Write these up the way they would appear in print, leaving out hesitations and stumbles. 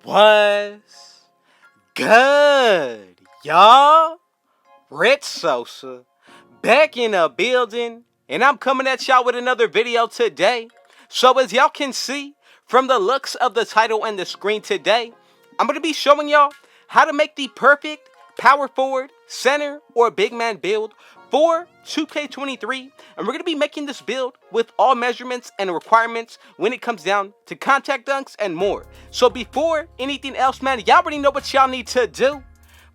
What's good, y'all? Red Sosa back in the building, and I'm coming at y'all with another video today. So as y'all can see from the looks of the title and the screen today, I'm going to be showing y'all how to make the perfect power forward, center, or big man build for 2K23, and we're going to be making this build with all measurements and requirements when it comes down to contact dunks and more. So before anything else, man, y'all already know what y'all need to do.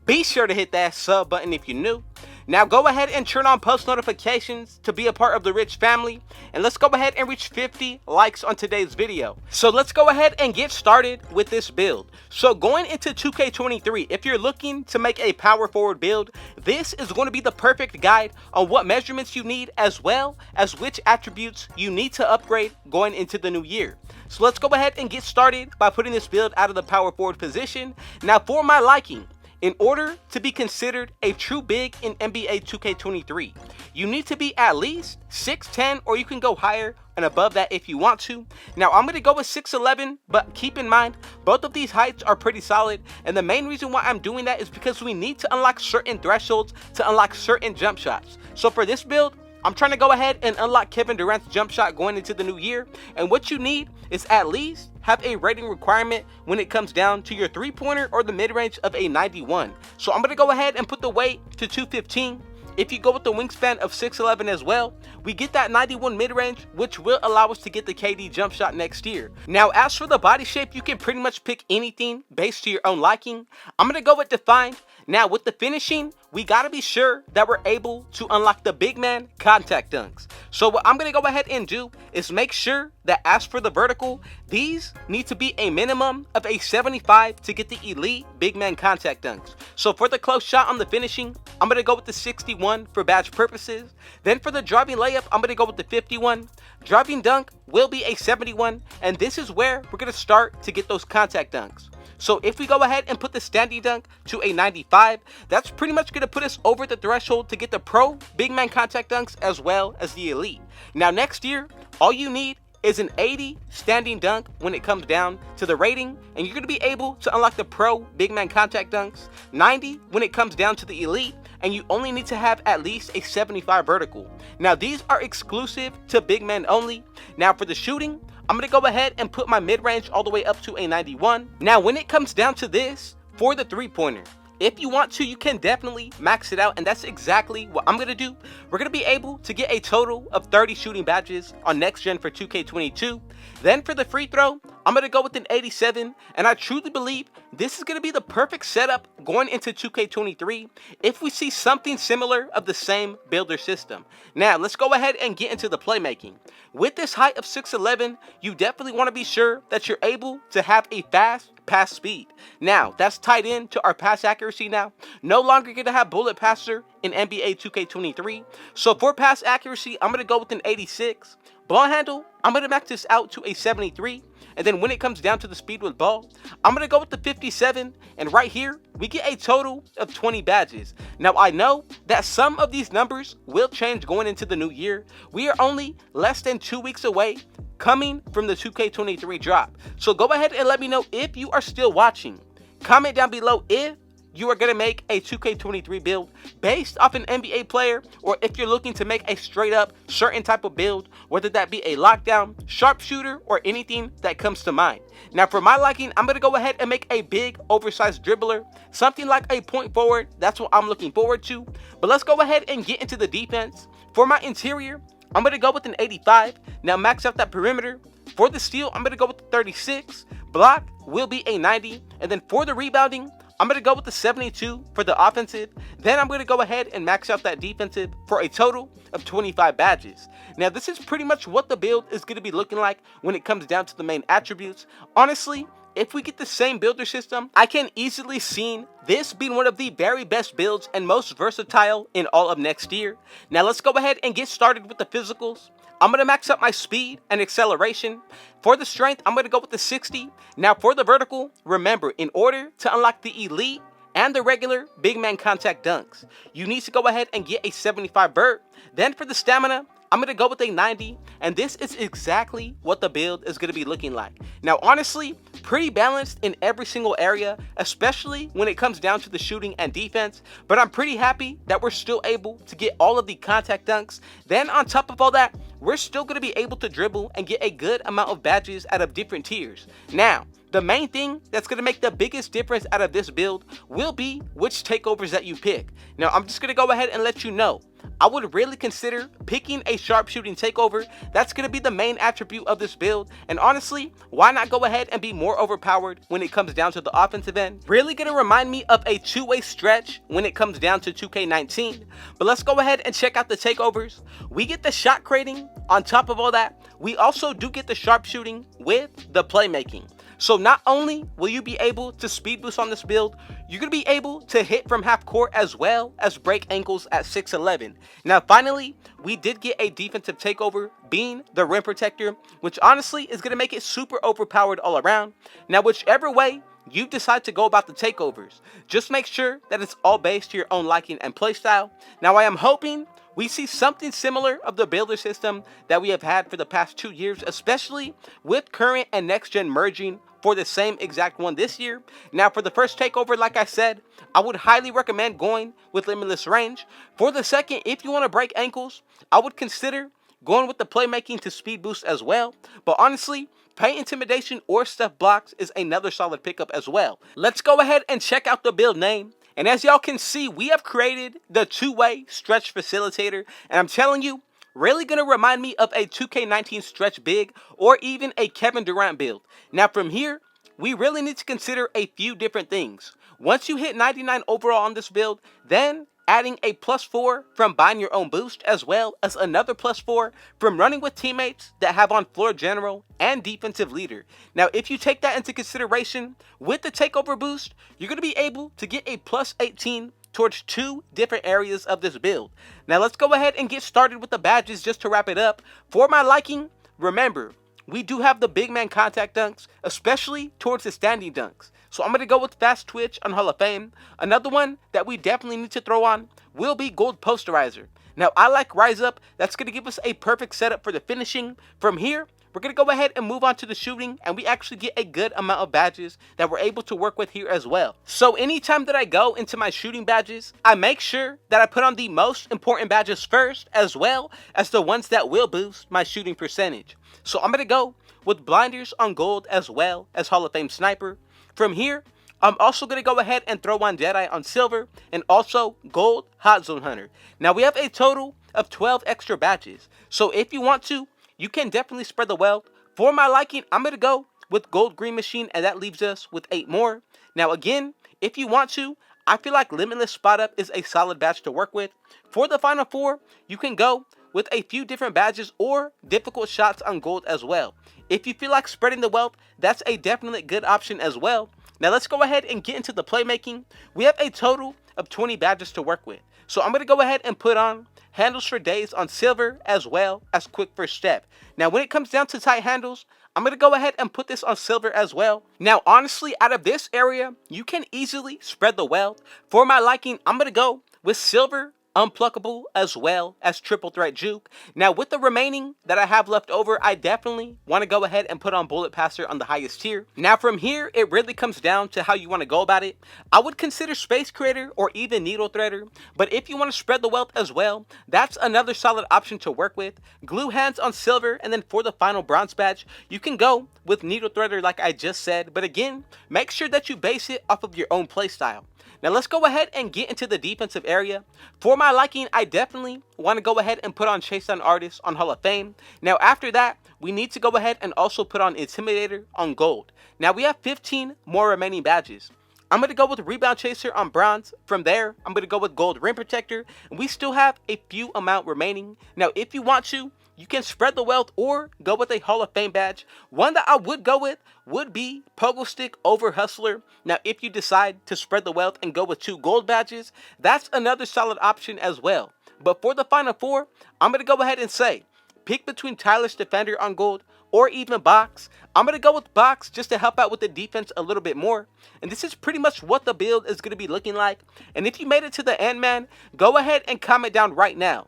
Be sure to hit that sub button if you're new. Now go ahead and turn on post notifications to be a part of the Rich family, and let's go ahead and reach 50 likes on today's video. So let's go ahead and get started with this build. So going into 2K23, if you're looking to make a power forward build, this is going to be the perfect guide on what measurements you need as well as which attributes you need to upgrade going into the new year. So let's go ahead and get started by putting this build out of the power forward position. Now for my liking, in order to be considered a true big in NBA 2K23, you need to be at least 6'10", or you can go higher and above that if you want to. Now I'm going to go with 6'11", but keep in mind, both of these heights are pretty solid, and the main reason why I'm doing that is because we need to unlock certain thresholds to unlock certain jump shots. So for this build, I'm trying to go ahead and unlock Kevin Durant's jump shot going into the new year, and what you need is at least have a rating requirement when it comes down to your three-pointer or the mid-range of a 91. So I'm going to go ahead and put the weight to 215. If you go with the wingspan of 6'11" as well, we get that 91 mid-range, which will allow us to get the KD jump shot next year. Now as for the body shape, you can pretty much pick anything based to your own liking. I'm going to go with defined. Now with the finishing, we got to be sure that we're able to unlock the big man contact dunks. So what I'm going to go ahead and do is make sure that as for the vertical, these need to be a minimum of a 75 to get the elite big man contact dunks. So for the close shot on the finishing, I'm going to go with the 61 for badge purposes. Then for the driving layup, I'm going to go with the 51. Driving dunk will be a 71, and this is where we're going to start to get those contact dunks. So if we go ahead and put the standing dunk to a 95, that's pretty much going to put us over the threshold to get the pro big man contact dunks as well as the elite. Now next year, all you need is an 80 standing dunk when it comes down to the rating, and you're going to be able to unlock the pro big man contact dunks, 90 when it comes down to the elite, and you only need to have at least a 75 vertical. Now these are exclusive to big men only. Now for the shooting, I'm going to go ahead and put my mid-range all the way up to a 91. Now when it comes down to this, for the three-pointer, if you want to, you can definitely max it out, and that's exactly what I'm going to do. We're going to be able to get a total of 30 shooting badges on next gen for 2K22. Then for the free throw, I'm going to go with an 87, and I truly believe this is going to be the perfect setup going into 2K23 if we see something similar of the same builder system. Now let's go ahead and get into the playmaking. With this height of 6'11", you definitely want to be sure that you're able to have a fast pass speed. Now that's tied in to our pass accuracy now. No longer going to have bullet passer in NBA 2K23. So for pass accuracy, I'm going to go with an 86. Ball handle, I'm going to max this out to a 73. And then when it comes down to the speed with ball, I'm going to go with the 57. And right here, we get a total of 20 badges. Now I know that some of these numbers will change going into the new year. We are only less than 2 weeks away coming from the 2K23 drop. So go ahead and let me know if you are still watching. Comment down below if you are going to make a 2K23 build based off an NBA player, or if you're looking to make a straight up certain type of build, whether that be a lockdown, sharpshooter, or anything that comes to mind. Now for my liking, I'm going to go ahead and make a big oversized dribbler, something like a point forward. That's what I'm looking forward to. But let's go ahead and get into the defense. For my interior, I'm going to go with an 85. Now max out that perimeter. For the steal, I'm going to go with the 36. Block will be a 90. And then for the rebounding, I'm going to go with the 72 for the offensive. Then I'm going to go ahead and max out that defensive for a total of 25 badges. Now this is pretty much what the build is going to be looking like when it comes down to the main attributes. Honestly, if we get the same builder system, I can easily see this being one of the very best builds and most versatile in all of next year. Now let's go ahead and get started with the physicals. I'm going to max up my speed and acceleration. For the strength, I'm going to go with the 60. Now for the vertical, remember, in order to unlock the elite and the regular big man contact dunks, you need to go ahead and get a 75 vert. Then for the stamina, I'm going to go with a 90, and this is exactly what the build is going to be looking like. Now, honestly, pretty balanced in every single area, especially when it comes down to the shooting and defense, but I'm pretty happy that we're still able to get all of the contact dunks. Then on top of all that, we're still going to be able to dribble and get a good amount of badges out of different tiers. Now, the main thing that's going to make the biggest difference out of this build will be which takeovers that you pick. Now, I'm just going to go ahead and let you know, I would really consider picking a sharpshooting takeover. That's going to be the main attribute of this build. And honestly, why not go ahead and be more overpowered when it comes down to the offensive end? Really going to remind me of a two-way stretch when it comes down to 2K19. But let's go ahead and check out the takeovers. We get the shot creating. On top of all that, we also do get the sharpshooting with the playmaking. So not only will you be able to speed boost on this build, you're going to be able to hit from half court as well as break ankles at 6'11". Now finally, we did get a defensive takeover being the rim protector, which honestly is going to make it super overpowered all around. Now whichever way you decide to go about the takeovers, just make sure that it's all based to your own liking and playstyle. Now I am hoping we see something similar of the builder system that we have had for the past 2 years, especially with current and next gen merging for the same exact one this year. Now for the first takeover, like I said, I would highly recommend going with limitless range. For the second, if you want to break ankles, I would consider going with the playmaking to speed boost as well. But honestly, paint intimidation or step blocks is another solid pickup as well. Let's go ahead and check out the build name. And as y'all can see, we have created the two-way stretch facilitator. And I'm telling you, really going to remind me of a 2K19 stretch big or even a Kevin Durant build. Now from here, we really need to consider a few different things. Once you hit 99 overall on this build, then adding a +4 from buying your own boost, as well as another +4 from running with teammates that have on floor general and defensive leader. Now if you take that into consideration with the takeover boost, you're going to be able to get a +18 towards 2 different areas of this build. Now let's go ahead and get started with the badges just to wrap it up. For my liking, remember, we do have the big man contact dunks, especially towards the standing dunks. So I'm going to go with fast twitch on Hall of Fame. Another one that we definitely need to throw on will be gold posterizer. Now I like rise up. That's going to give us a perfect setup for the finishing. From here, we're going to go ahead and move on to the shooting, and we actually get a good amount of badges that we're able to work with here as well. So anytime that I go into my shooting badges, I make sure that I put on the most important badges first, as well as the ones that will boost my shooting percentage. So I'm going to go with blinders on gold as well as Hall of Fame sniper. From here, I'm also going to go ahead and throw on Jedi on silver and also gold hot zone hunter. Now we have a total of 12 extra badges. So if you want to, you can definitely spread the wealth. For my liking, I'm going to go with gold green machine, and that leaves us with 8 more. Now again, if you want to, I feel like limitless spot up is a solid badge to work with. For the final 4, you can go with a few different badges or difficult shots on gold as well. If you feel like spreading the wealth, that's a definitely good option as well. Now let's go ahead and get into the playmaking. We have a total of 20 badges to work with. So I'm going to go ahead and put on handles for days on silver as well as quick first step. Now when it comes down to tight handles, I'm going to go ahead and put this on silver as well. Now honestly, out of this area, you can easily spread the wealth. For my liking, I'm going to go with silver, unpluckable, as well as triple threat juke. Now with the remaining that I have left over, I definitely want to go ahead and put on bullet passer on the highest tier. Now from here, it really comes down to how you want to go about it. I would consider space creator or even needle threader, but if you want to spread the wealth as well, that's another solid option to work with. Glue hands on silver, and then for the final bronze badge, you can go with needle threader like I just said, but again, make sure that you base it off of your own playstyle. Now let's go ahead and get into the defensive area. For my liking, I definitely want to go ahead and put on Chase Down Artist on Hall of Fame. Now after that, we need to go ahead and also put on Intimidator on gold. Now we have 15 more remaining badges. I'm going to go with Rebound Chaser on bronze. From there, I'm going to go with Gold Rim Protector. And we still have a few amount remaining. Now if you want to, you can spread the wealth or go with a Hall of Fame badge. One that I would go with would be Pogo Stick over Hustler. Now, if you decide to spread the wealth and go with 2 gold badges, that's another solid option as well. But for the final 4, I'm going to go ahead and say, pick between Tireless Defender on gold or even Box. I'm going to go with Box just to help out with the defense a little bit more. And this is pretty much what the build is going to be looking like. And if you made it to the end, man, go ahead and comment down right now.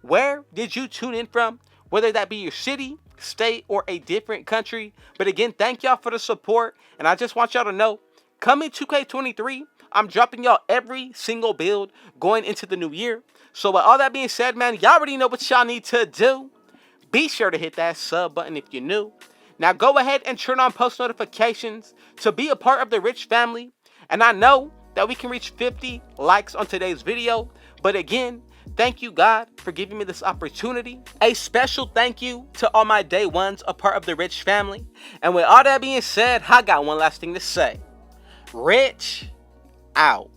Where did you tune in from? Whether that be your city, state, or a different country. But again, thank y'all for the support. And I just want y'all to know, coming 2K23, I'm dropping y'all every single build going into the new year. So with all that being said, man, y'all already know what y'all need to do. Be sure to hit that sub button if you're new. Now go ahead and turn on post notifications to be a part of the rich family. And I know that we can reach 50 likes on today's video. But again, thank you, God, for giving me this opportunity. A special thank you to all my day ones, a part of the rich family. And with all that being said, I got one last thing to say. Rich out.